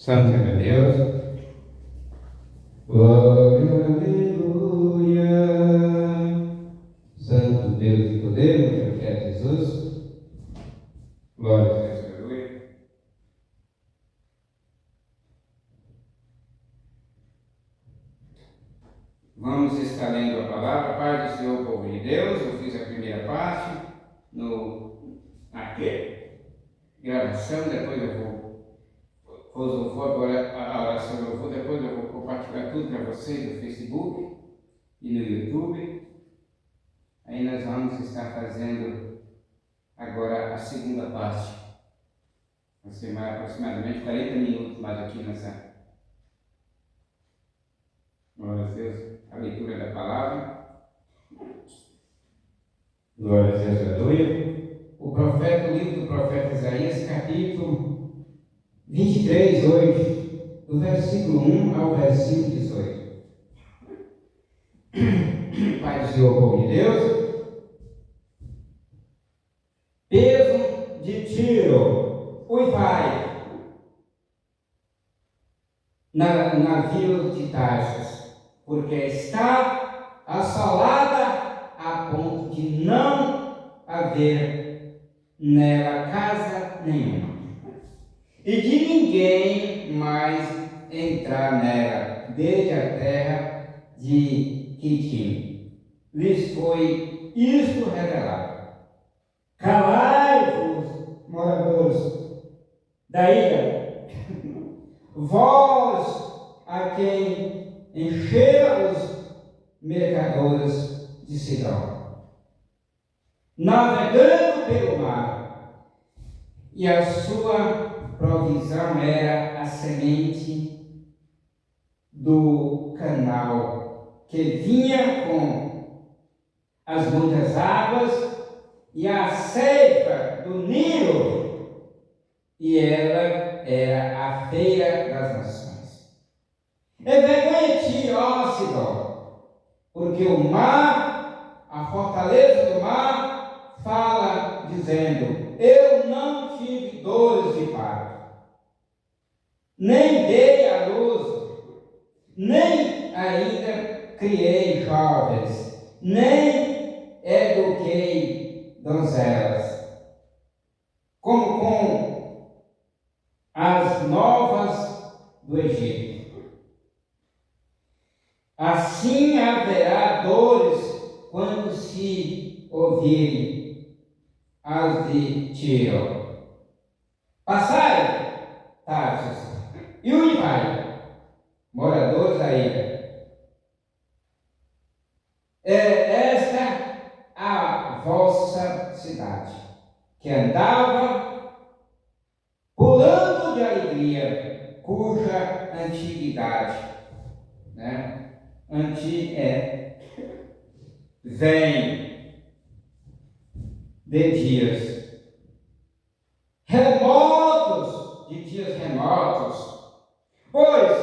Santo é Deus. Glória, aleluia. Santo Deus e poder, meu profeta Jesus. Glória a Deus, aleluia. Vamos estar lendo a palavra. Pai do Senhor, povo de Deus. Eu fiz a primeira parte gravação, depois eu vou agora a oração, depois eu vou compartilhar tudo para vocês no Facebook e no YouTube. Aí nós vamos estar fazendo agora a segunda parte. Vai ser aproximadamente 40 minutos mais aqui nessa. Glória a Deus, a leitura da palavra. Glória a Deus, aleluia. O livro do profeta Isaías, capítulo 23, hoje, do versículo 1 ao versículo 18. Pai do Senhor, povo de Deus, peso de Tiro, uivai, na vila de Tarsis, porque está assolada a ponto de não haver nela casa nenhuma, e de ninguém mais entrar nela, desde a terra de Quitim. Lhes foi isto revelado. Calai-vos, moradores da ilha, vós a quem encheram os mercadores de Sidom, navegando pelo mar, e a sua provisão era a semente do canal, que vinha com as muitas águas, e a ceifa do Nilo, e ela era a feira das nações. Envergonha-te, ó Sidom, porque o mar, a fortaleza do mar, fala dizendo: eu não tive dores de parto, nem dei à luz, nem ainda criei jovens, nem eduquei donzelas, como com as novas do Egito. Assim haverá dores quando se ouvirem as de Tiro. Passai, Tarsis, e uivai, moradores da ilha. É esta a vossa cidade, que andava pulando de alegria, cuja antiguidade, vem de dias remotos, pois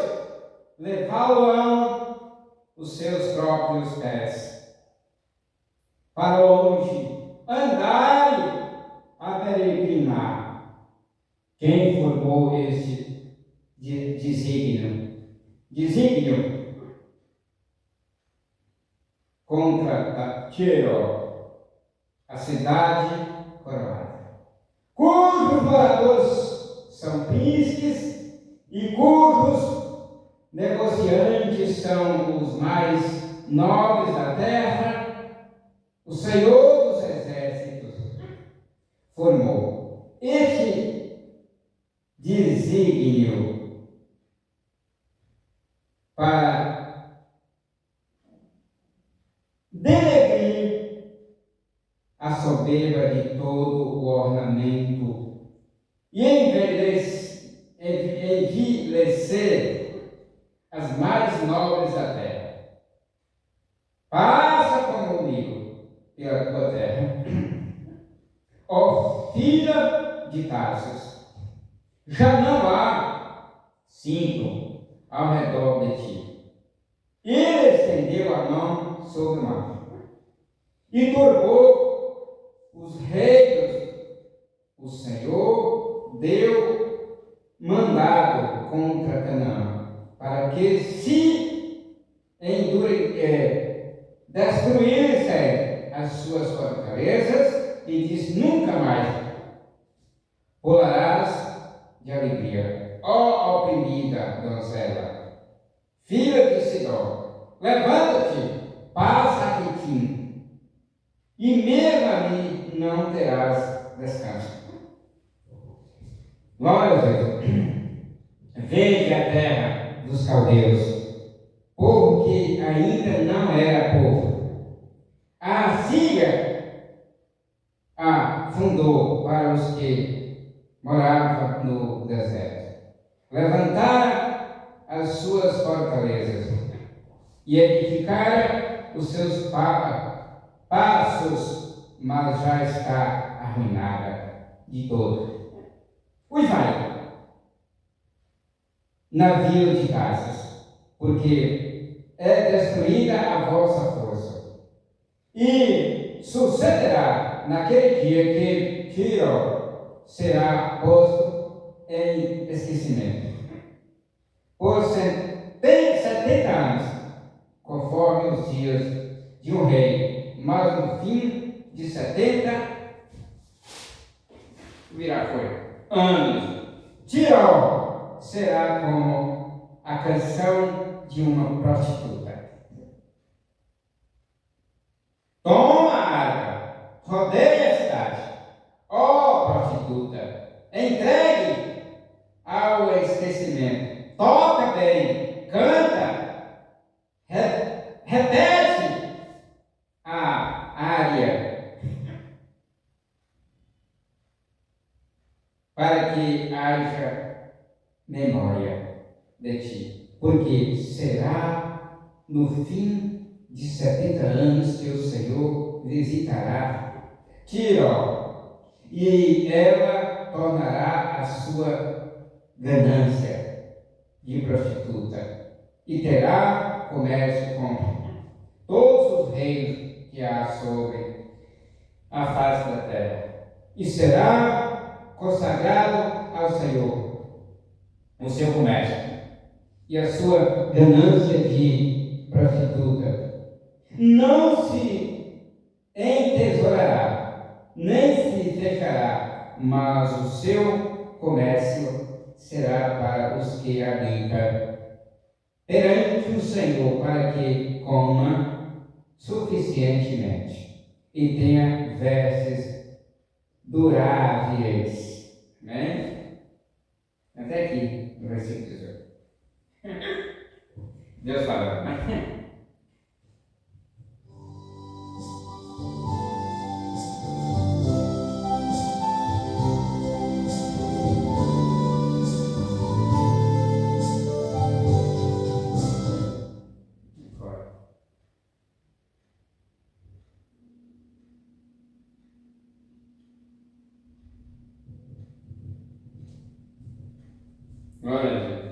levá-lo-ão os seus próprios pés para longe, andai a peregrinar. Quem formou este desígnio contra Tiro, a cidade coroada, cujos moradores são príncipes e cujos negociantes são os mais nobres da terra, o Senhor dos exércitos formou este desígnio para denegrir a soberba de todo o ornamento e envilecer as mais nobres da terra. Passa como o Nilo pela tua terra, ó filha de Tarsis, já não há cinto ao redor de ti. Ele estendeu a mão sobre o mar e turbou os reinos. O Senhor deu mandado contra Canaã, para que se destruíssem as suas fortalezas, e diz: nunca mais pularás de alegria. Ó oprimida donzela, filha de Sidom, levanta-te, passa a Quitim, e mesmo ali não terás descanso. Glória a Deus. Veja a terra dos caldeus, povo que ainda não era povo. A Síria a fundou para os que moravam no deserto. Levantaram as suas fortalezas e edificaram os seus paços, mas já está arruinada de todo. Vai, navio de casas, porque é destruída a vossa força. E sucederá naquele dia que Tiro será posto em esquecimento. Por 70 anos, conforme os dias de um rei, mas no fim de 70 virá anos. Tiro será como a canção de uma prostituta. Toma a arca, rodeie a cidade, ó prostituta, entregue ao esquecimento, toca bem, canta, repete a área, para que haja memória de ti, porque será no fim de 70 anos que o Senhor visitará Tiro, e ela tornará a sua ganância de prostituta, e terá comércio com todos os reinos que há sobre a face da terra, e será consagrado ao Senhor o seu comércio e a sua ganância de prostituta. Não se entesourará, nem se fechará, mas o seu comércio será para os que habitam perante o Senhor, para que coma suficientemente e tenha vestes duráveis. Amém? Até aqui, no versículo 18. Deus fala. Glória a Deus.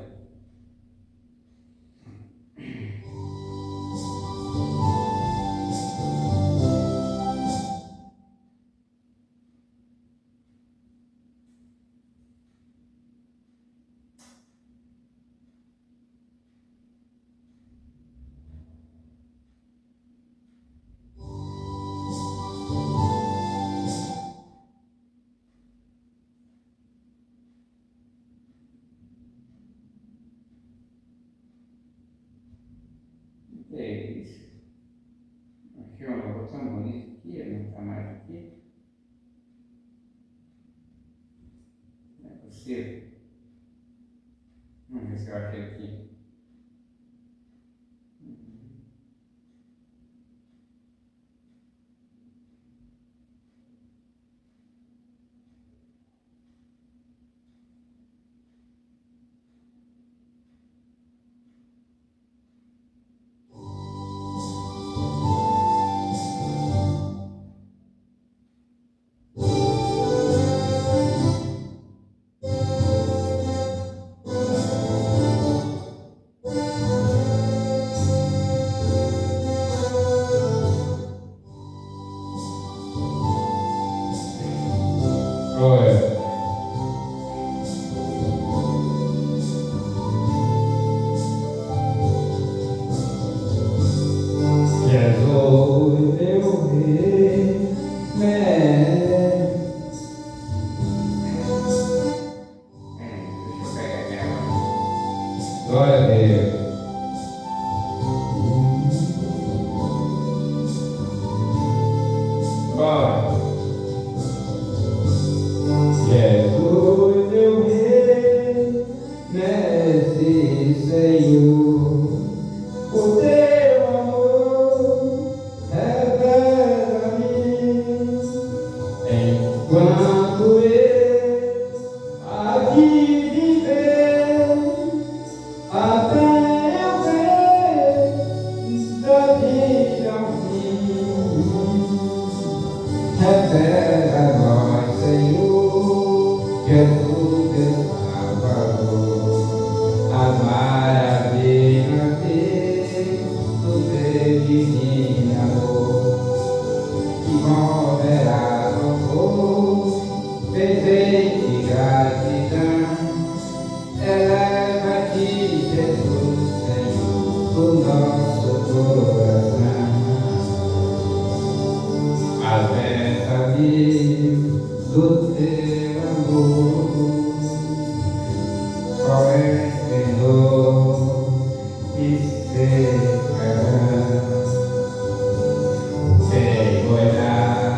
É isso. Aqui é uma botão bonita aqui, não está mais aqui. Não é possível. Vamos ver se eu acho aqui. Glória a Deus. Glória. Jesus, meu Rei, Mestre, Senhor, o teu amor revela-me enquanto eu aqui viver, até eu ver da vida ao fim. Revela a nós, Senhor, Jesus teu Salvador, as maravilhas do teu divino amor, que moverá louvor, presente gratidão. Eleva-te, Jesus, Senhor, o nosso coração. Alerta-me do teu amor, qual é, Senhor, me cercará. Sem olhar,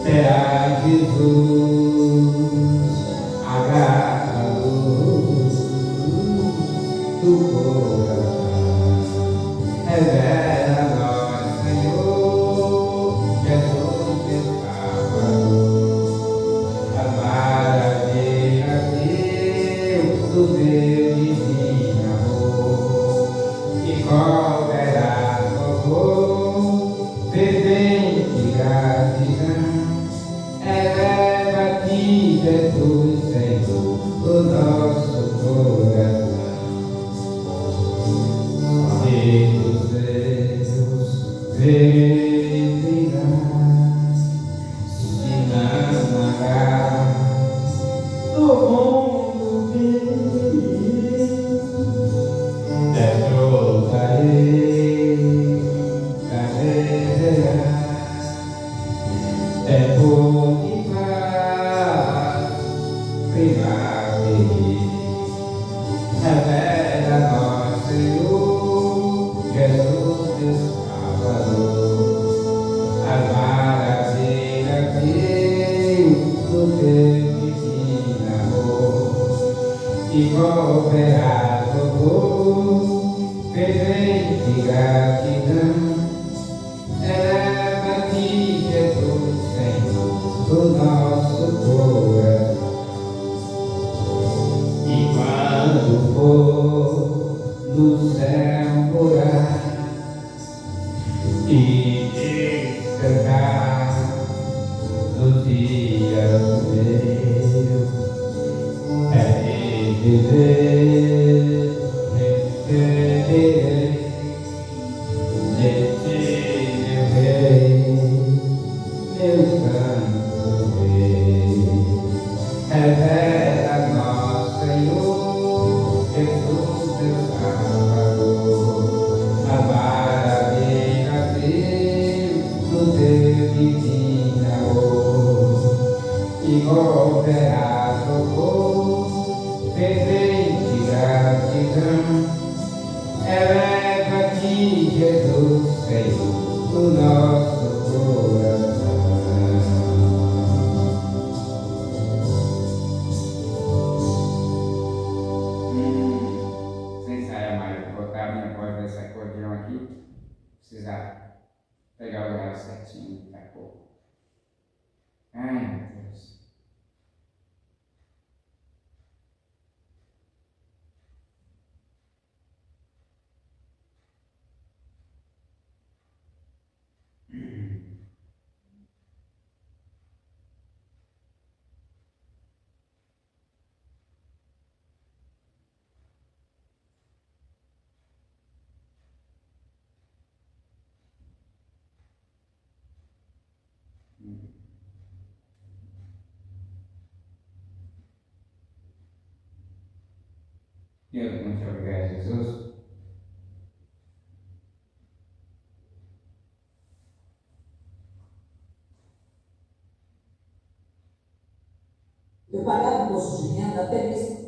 será Jesus, a luz do coração. Revela a nós, Senhor, Jesus teu Salvador, as maravilhas do teu divino amor, que cobrará louvor, fervente gratidão. Eleva-te, Jesus, Senhor, o nosso coração. Rei dos céus, vem brilhar, se não haverá do mundo vir, desfrutarei da verá, tempo de paz, primavera. Revela a nós, Senhor, Jesus teu Salvador, as maravilhas do teu divino amor, e volverá louvor, fervente gratidão. Eleva-te, Jesus, Senhor, do nosso coração. E quando for no céu morar e descansar nos dias meus, é viver, receberei neste meu Rei, meu santo Rei. Revela a nós, Senhor, Jesus teu Salvador, as maravilhas do teu divino amor, e moverá louvor, fervente gratidão. Eleva-te, Jesus, Senhor, o nosso coração. Sem ensaiar mais, vou botar a minha voz nesse acordeão aqui. Precisar pegar o lugar certinho daqui a pouco. Ai, meu Deus. Deus, muito obrigado, Jesus. Eu pagava imposto de renda até mês.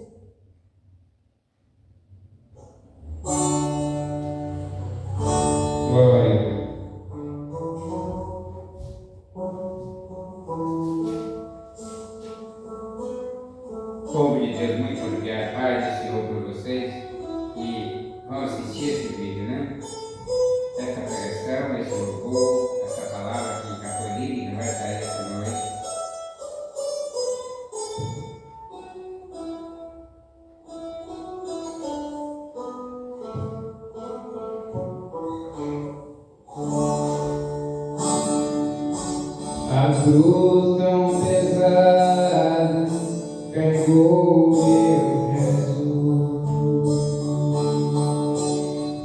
Glória a Deus. Povo de Deus, muito obrigado. Paz do Senhor por vocês que vão assistir esse vídeo, né? Essa pregação, esse louvor, essa palavra que já foi lida e que vai sair essa noite. A cruz tão pesada carregou meu Jesus.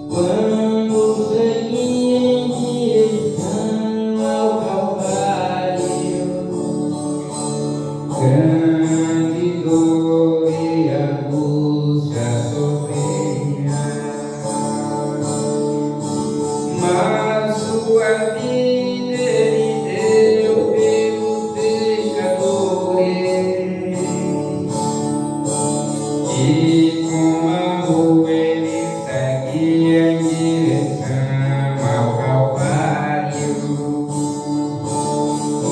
Quando segui em direção ao Calvário, grande dor e angústia sofria, mas sua vida ele deu pelos pecadores, e com amor ele seguia em direção ao Calvário,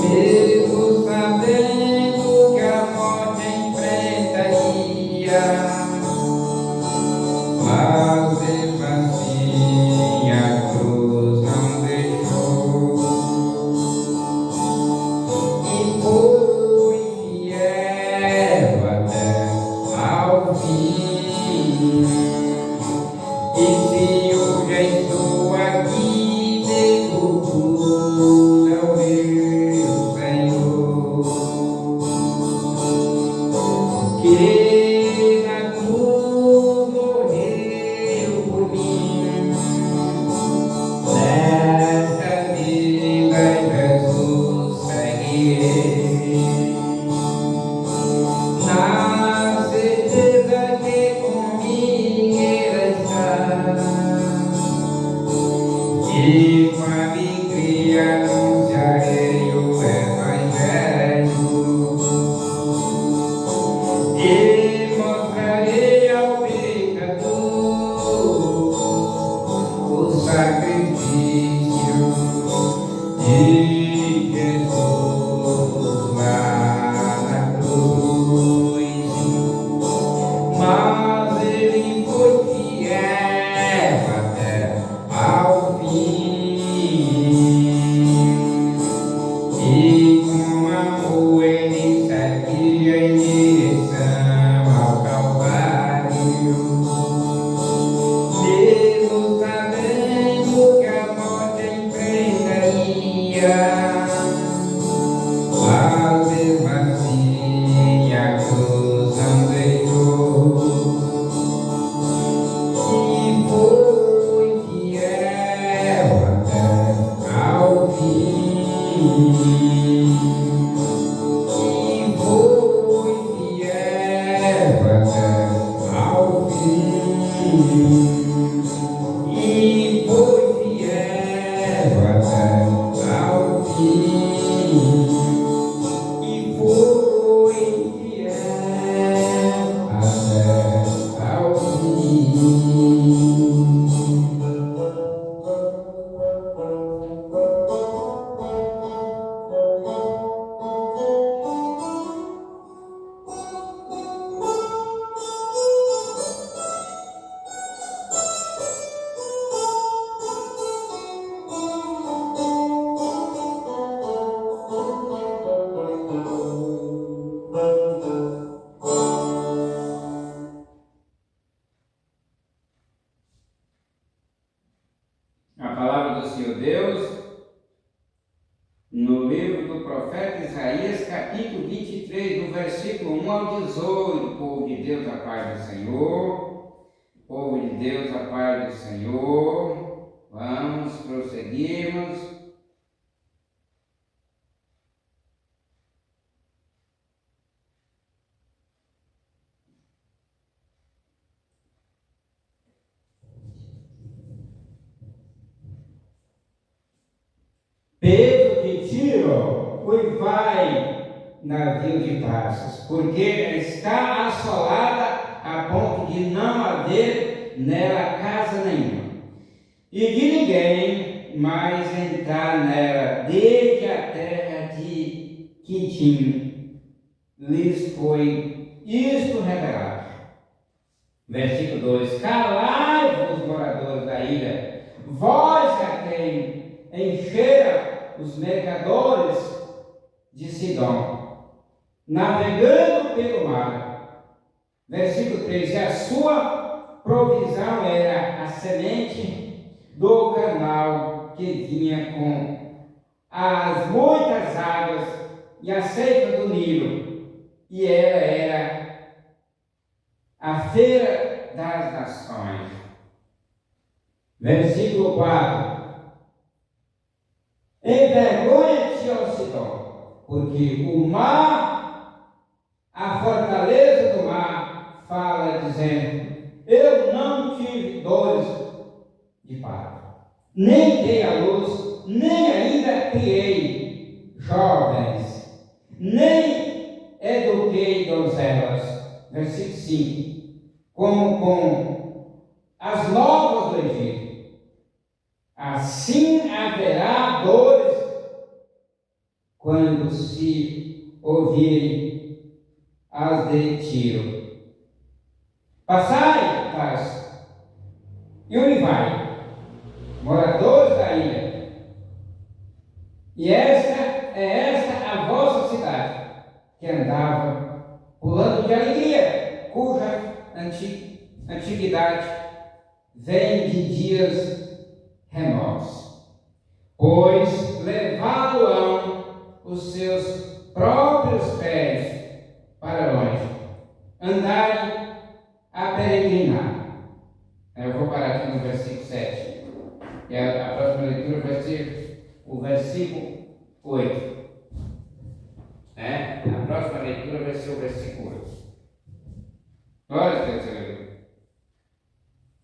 mesmo sabendo que a morte enfrentaria, mas mesmo assim a cruz não deixou, e foi fiel até ao fim. E se eu já estou aqui, devo tudo ao meu Senhor, que na cruz morreu por mim. Nesta vida Jesus seguirei, na certeza que comigo Ele está, e com alegria anunciarei o Evangelho, e mostrarei ao pecador o sacrifício de Jesus lá na cruz. Mas ele foi fiel até ao fim, e com amor ele seguia em direção ao Calvário, mesmo sabendo que a morte enfrentaria, mas mesmo assim a cruz não deixou, e foi fiel até ao fim. E foi fiel até ao fim. E foi fiel até ao fim. E foi fiel até ao fim. A palavra do Senhor Deus, no livro do profeta Isaías, capítulo 23, do versículo 1 ao 18. Povo de Deus, a paz do Senhor. Povo de Deus, a paz do Senhor. Vamos, prosseguirmos. Pedro de Tiro, vai navio de Tarsis, porque está assolada a ponto de não haver nela casa nenhuma, e de ninguém mais entrar nela, desde a terra de Quitim lhes foi isto revelado. Versículo 2: Calai-vos, moradores da ilha, vós a quem encheram os mercadores de Sidom, navegando pelo mar. Versículo 3: E a sua provisão era a semente do canal que vinha com as muitas águas e a seiva do Nilo, e ela era a feira das nações. Versículo 4: Envergonha-te, ó Sidom, porque o mar, a fortaleza do mar, fala dizendo: eu não tive dores de parto, nem dei à luz, nem ainda criei jovens, nem eduquei donzelas. Versículo 5: como com as novas do Egito, assim haverá dores quando se ouvirem as de Tiro. Passai, Tarso, e Univai, moradores da ilha, e esta a vossa cidade, que andava pulando de alegria, cuja antiguidade vem de dias remotos, pois levá-lo-ão os seus próprios pés para longe, andarem a peregrinar. Eu vou parar aqui no versículo 7, e a próxima leitura vai ser o versículo 8. A próxima leitura vai ser o versículo 8. Glória a Deus, aleluia.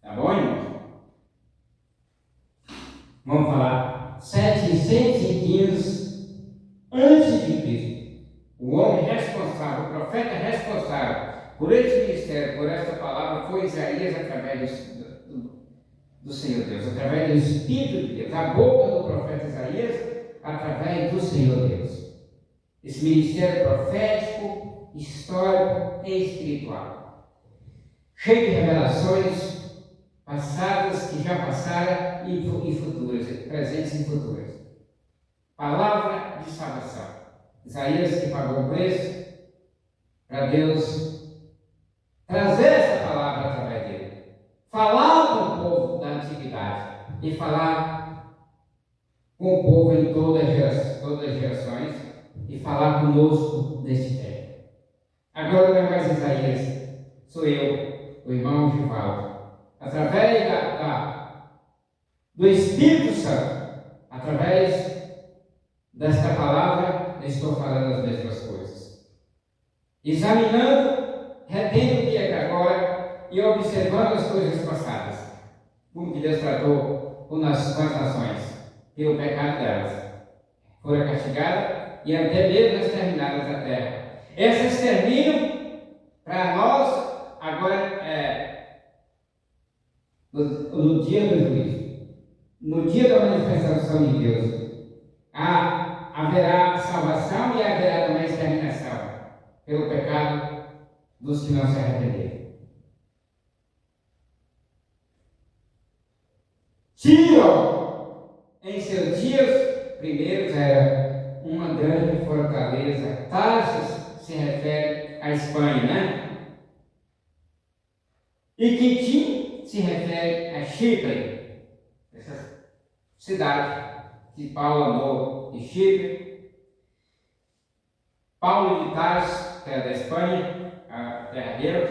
Tá bom, irmãos? Vamos falar 715 antes de Cristo. O homem responsável, o profeta responsável por esse ministério, por esta palavra, foi Isaías através do Senhor Deus, através do Espírito de Deus, a boca do profeta Isaías, através do Senhor Deus. Esse ministério profético, histórico e espiritual, cheio de revelações passadas, que já passaram, e futuras, presentes e futuras. Palavra de salvação. Isaías que pagou o preço para Deus trazer essa palavra através dele. Falar com o povo da antiguidade e falar com o povo em todas as gerações e falar conosco nesse tempo. Agora não é mais Isaías, sou eu, o irmão Givaldo, através do Espírito Santo, através desta palavra, eu estou falando as mesmas coisas. Examinando, retendo o que é de agora e observando as coisas passadas, como que Deus tratou com as nações, pelo pecado delas. Foram castigadas e até mesmo exterminadas da terra. Essas terminam para nós agora no dia do juízo, no dia da manifestação de Deus, haverá salvação e haverá também exterminação pelo pecado dos que não se arrependeram. Tiro, em seus dias primeiros, era uma grande fortaleza. Tarsis se refere à Espanha, né? E Quitim se refere a Chipre, essa cidade que Paulo amou de Chipre. Paulo de Tarso, que era da Espanha, a terra dele.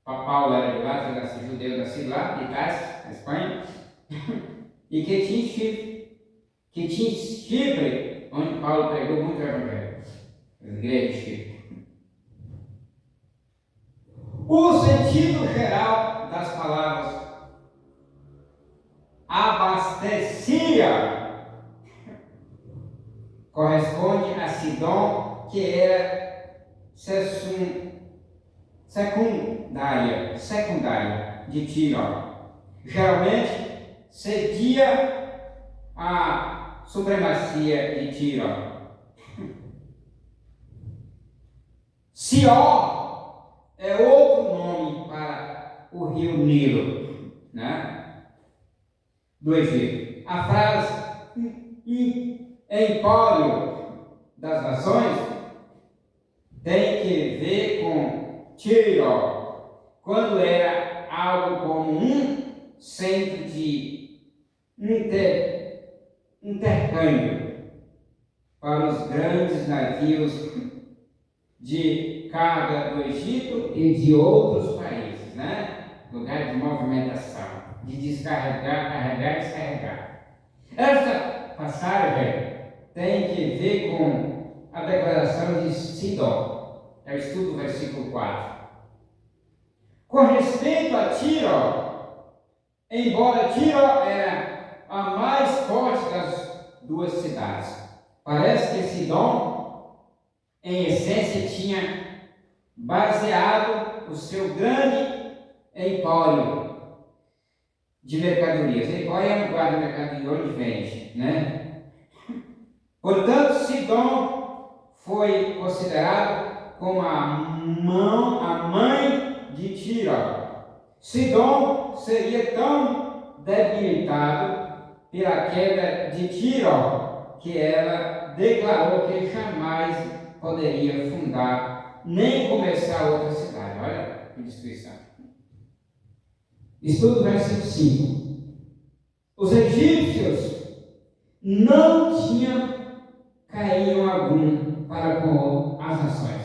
Paulo era de lá, judeu nascido lá, de Tarso, na Espanha. E Quitim, Chipre. Quitim, Chipre, onde Paulo pregou muito o evangelho. As igrejas de Chipre. O sentido geral das palavras abastecia corresponde a Sidom, que era secundária de Tiro. Geralmente cedia a supremacia de Tiro. Sió é outro nome para o rio Nilo, né? Do Egito. A frase empório das nações tem que ver com Tiro, quando era algo como um centro de intercâmbio para os grandes navios de carga do Egito e de outros países, né? Lugar de movimentação, de descarregar, carregar e descarregar. Essa passagem tem que ver com a declaração de Sidom. É o estudo do versículo 4. Com respeito a Tiro, embora Tiro era a mais forte das duas cidades, parece que Sidom, em essência, tinha baseado o seu grande empório de mercadorias. Empório é um lugar de mercadoria onde vende, né? Portanto, Sidom foi considerado como a mãe de Tiro. Sidom seria tão debilitado pela queda de Tiro que ela declarou que jamais poderia fundar nem começar outra cidade. Olha que destruição. Estudo versículo 5. Os egípcios não tinham carinho algum para com as nações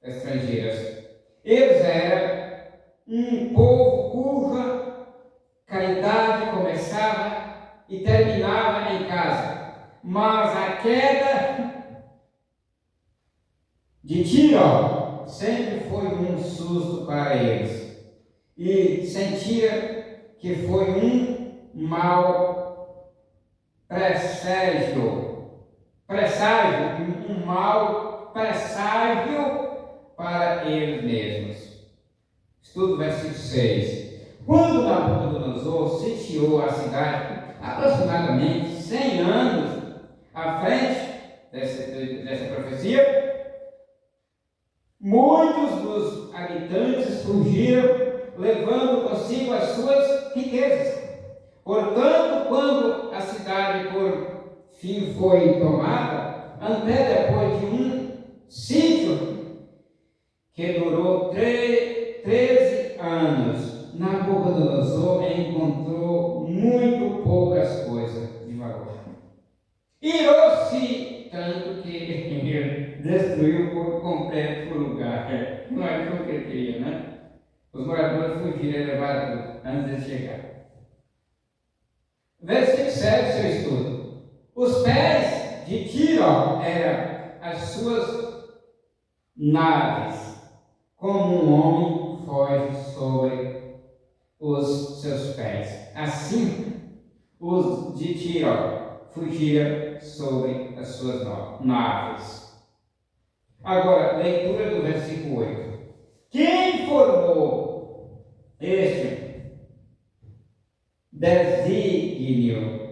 estrangeiras. Eles eram um povo cuja caridade começava e terminava em casa. Mas a queda de Tiro sempre foi um susto para eles. E sentia que foi um mau um mau presságio para eles mesmos. Estudo versículo 6. Quando Nabucodonosor sitiou a cidade, aproximadamente 100 anos à frente dessa profecia, muitos dos habitantes fugiram, levando consigo as suas riquezas. Portanto, quando a cidade por fim foi tomada, até depois de um sítio que durou 13 anos, Nabucodonosor encontrou muito poucas coisas de valor. Irou-se tanto que destruiu por completo o lugar. Não é o que ele queria, né? Os moradores fugiram e levaram tudo antes de chegar. Versículo 7, seu estudo. Os pés de Tiro eram as suas naves, como um homem foge sobre os seus pés. Assim, os de Tiro fugiram sobre as suas naves. Agora, leitura do versículo 8. Quem formou este desígnio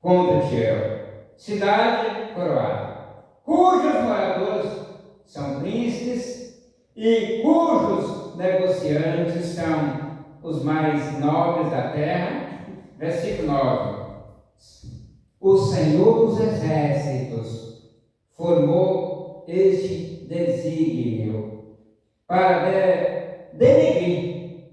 contra Tiro? Cidade coroada, cujos moradores são príncipes e cujos negociantes são os mais nobres da terra. Versículo 9. O Senhor dos Exércitos formou este desígnio para denegrir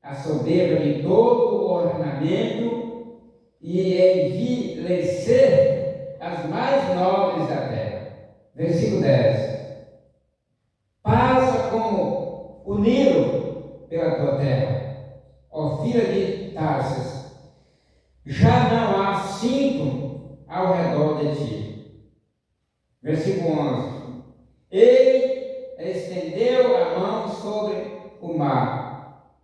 a soberba de todo o ornamento e envilecer as mais nobres da terra. Versículo 10. Passa como o Nilo pela tua terra, ó filha de Tarsis. Já não há cinto ao redor de ti. Versículo 11. Ele estendeu a mão sobre o mar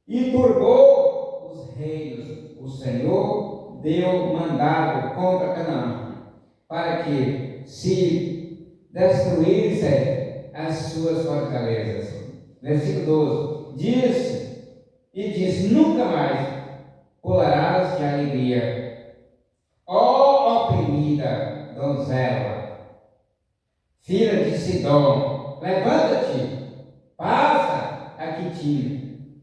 e turbou os reinos. O Senhor deu mandado contra Canaã para que se destruísse as suas fortalezas. Versículo 12. Disse, nunca mais pularás de alegria, ó oprimida donzela, filha de Sidom, levanta-te, passa a Quitim,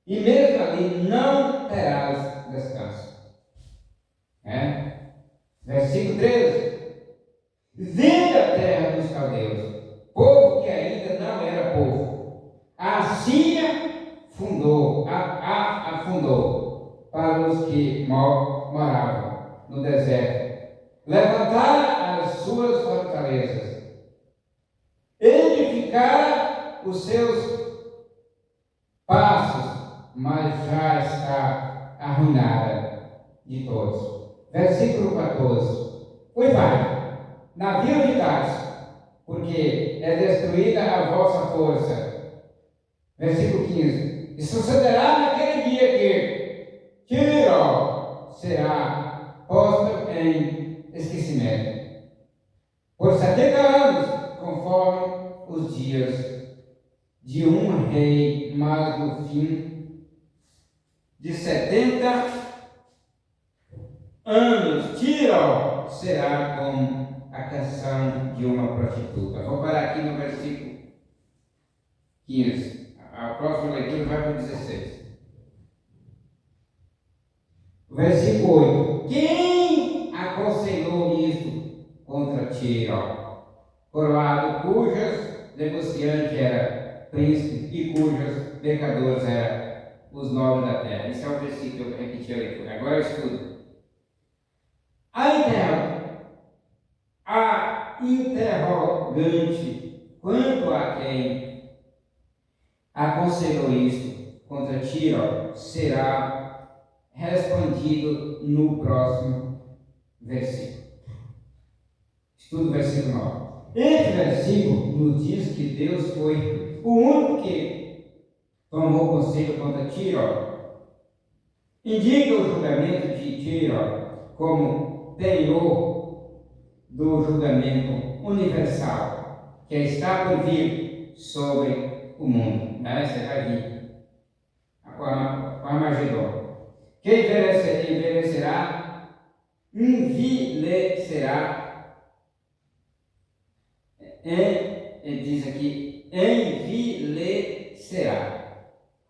e mesmo ali não terás descanso. Versículo 13. Vende a terra dos caldeus, povo que ainda não era povo. A Síria afundou para os que moravam no deserto. Levantaram as suas fortalezas, edificaram os seus passos, mas já está arruinada de todos. Versículo 14. Vai, navio de Tarso, porque é destruída a vossa força. Versículo 15. E sucederá naquele dia que Tiro será posto em esquecimento por 70 anos, conforme os dias de um rei, mas no fim de 70 anos, Tiro será como a canção de uma prostituta. Vou parar aqui no versículo 15. A próxima leitura vai para o 16. Versículo 8. Quem aconselhou isto contra Tiro? Coroado, cujas negociantes era príncipe e cujos pecadores eram os nobres da terra. Esse é o versículo que eu repeti a leitura. Agora eu estudo. A interrogante quanto a quem aconselhou isto contra Tiro será respondido no próximo versículo. Estudo o versículo 9. Esse versículo nos diz que Deus foi o único que tomou conselho contra Tiro. Indica o julgamento de Tiro como penhor do julgamento universal que está por vir sobre o mundo. Você vai vir com Armagedon. Quem envelhecerá, envilecerá, ele diz aqui, envilecerá,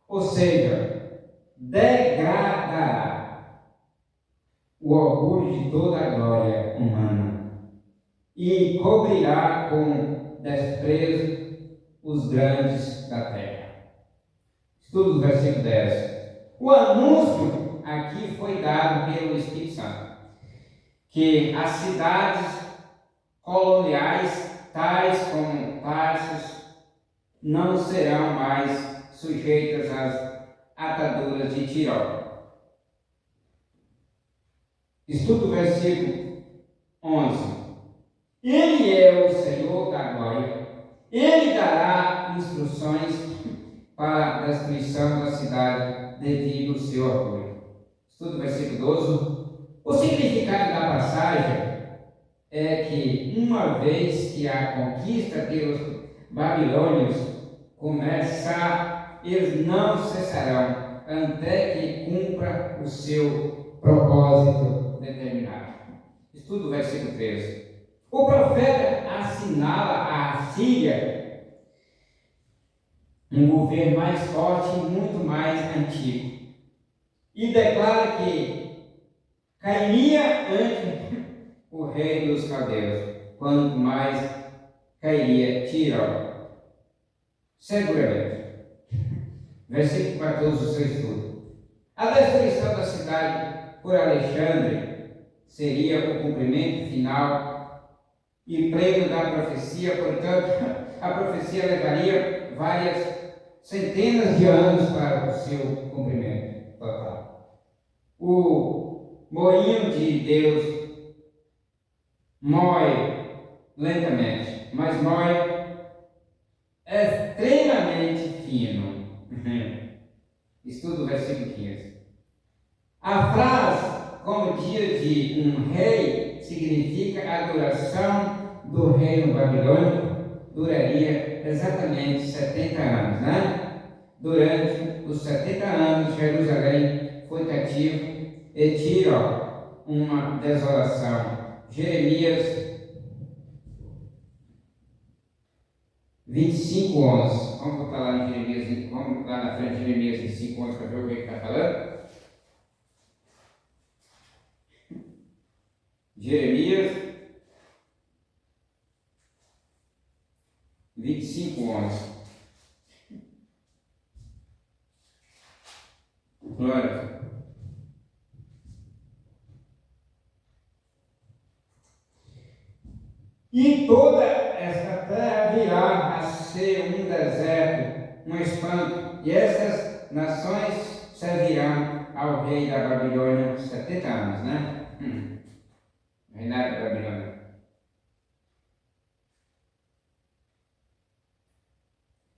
ou seja, degradará o orgulho de toda a glória humana e cobrirá com desprezo os grandes da terra. Estudo do versículo 10. O anúncio aqui foi dado pelo Espírito Santo, que as cidades coloniais, tais como Tarsus, não serão mais sujeitas às ataduras de Tiro. Estudo o versículo 11. Ele é o Senhor da glória. Ele dará instruções para a destruição da cidade devido ao seu orgulho. Estudo o versículo 12. O significado da passagem é que uma vez que a conquista pelos babilônios começar, eles não cessarão até que cumpra o seu propósito determinado. Estudo o versículo 13. O profeta assinala a Síria, um governo mais forte e muito mais antigo, e declara que cairia antes o rei dos caldeus, quanto mais cairia Tiro, seguramente. Versículo 14 do seu estudo. A destruição da cidade por Alexandre seria o cumprimento final e pleno da profecia, portanto, a profecia levaria várias centenas de anos para o seu cumprimento total. O moinho de Deus moe lentamente, mas moe extremamente fino. Estudo o versículo 15. A frase, como dia de um rei, significa adoração do reino babilônico duraria exatamente 70 anos, né? Durante os 70 anos, Jerusalém foi cativo e Tiro uma desolação. Jeremias 25:11. Vamos botar lá em Jeremias, vamos lá na frente de Jeremias 25:11 para ver o que está falando. Jeremias 25:11. Glória. E toda esta terra virá a ser um deserto, um espanto, e essas nações servirão ao rei da Babilônia 70 anos, né? Reinado da Babilônia.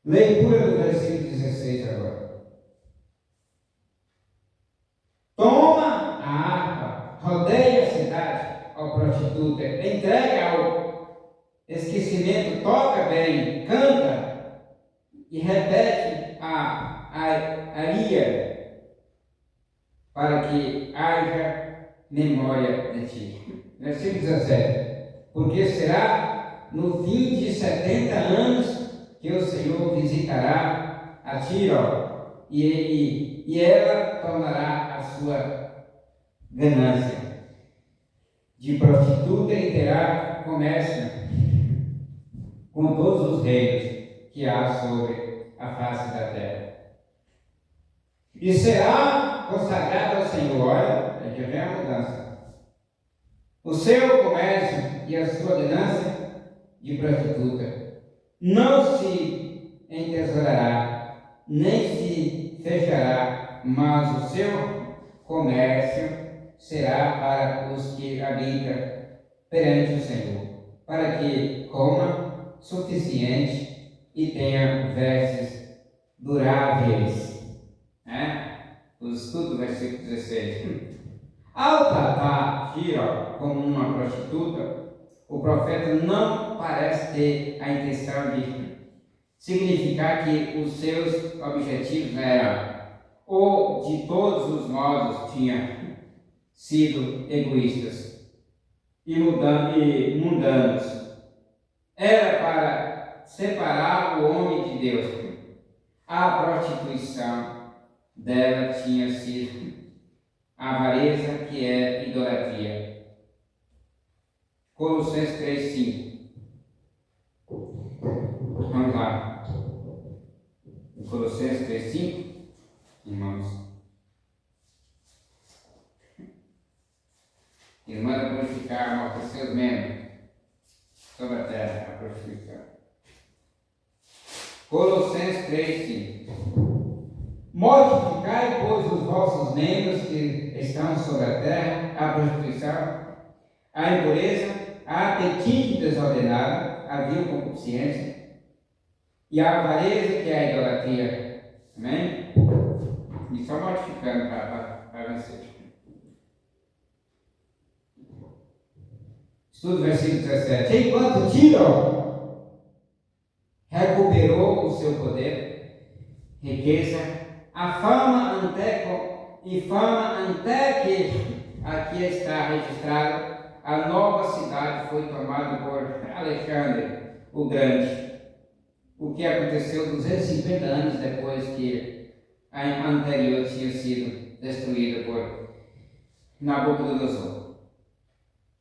Leitura do versículo 16 agora. Toma a harpa, rodeia a cidade, ó prostituta, entrega ao esquecimento, toca bem, canta e repete a aria para que haja memória de ti. Versículo 17. Porque será no fim de 70 anos que o Senhor visitará a Tiro e ela tornará a sua ganância. De prostituta e terá comércio com todos os reinos que há sobre a face da terra. E será consagrado ao Senhor, olha, aqui vem a mudança. O seu comércio e a sua ganância de prostituta não se entesourará, nem se fechará, mas o seu comércio será para os que habitam perante o Senhor, para que coma suficiente e tenha vestes duráveis. O estudo do versículo 16. Ao tratar Tiro como uma prostituta, o profeta não parece ter a intenção de significar que os seus objetivos eram, ou de todos os modos tinham sido egoístas e mundanos. Era para separar o homem de Deus. A prostituição dela tinha sido a avareza, que é idolatria. Colossenses 3:5. Vamos lá. Colossenses 3:5, irmãos. Irmã, purificar, amortecer os membros sobre a terra, a prostituição. Colossenses 3:5. Mortificai, pois, os vossos membros que estão sobre a terra, a prostituição, a impureza, a apetite desordenado, a vil concupiscência e a avareza, que é a idolatria. Amém? E só mortificando para vencer. Estudo versículo 17. Enquanto Tiro recuperou o seu poder, riqueza, a fama até que aqui está registrado, a nova cidade foi tomada por Alexandre o Grande, o que aconteceu 250 anos depois que a anterior tinha sido destruída por Nabucodonosor.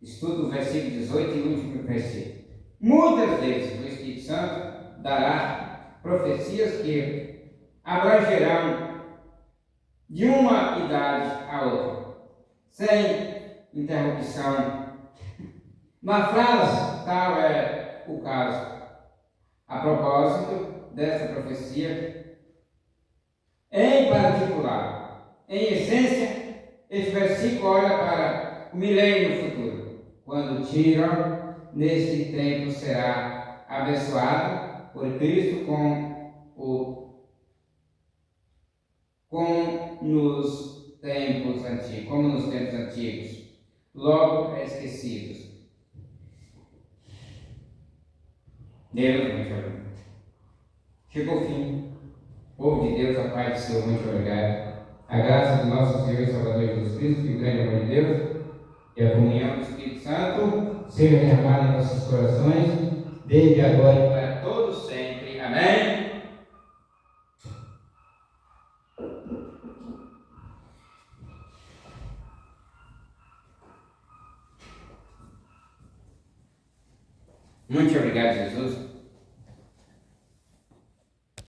Estudo o versículo 18 e o último versículo. Muitas vezes o Espírito Santo dará profecias que abrangerão de uma idade a outra, sem interrupção. Na frase, tal é o caso. A propósito dessa profecia, em particular, em essência, este versículo olha para o milênio futuro, quando Tiro, nesse tempo, será abençoado por Cristo como nos tempos antigos, logo esquecidos. Deus, muito obrigado. Chegou o fim. Povo de Deus, a paz do Senhor, muito obrigado. A graça do nosso Senhor e Salvador Jesus Cristo, que o grande amor de Deus e a comunhão do Espírito Santo seja derramada em nossos corações, desde agora e para todos sempre. Amém? Muito obrigado, Jesus.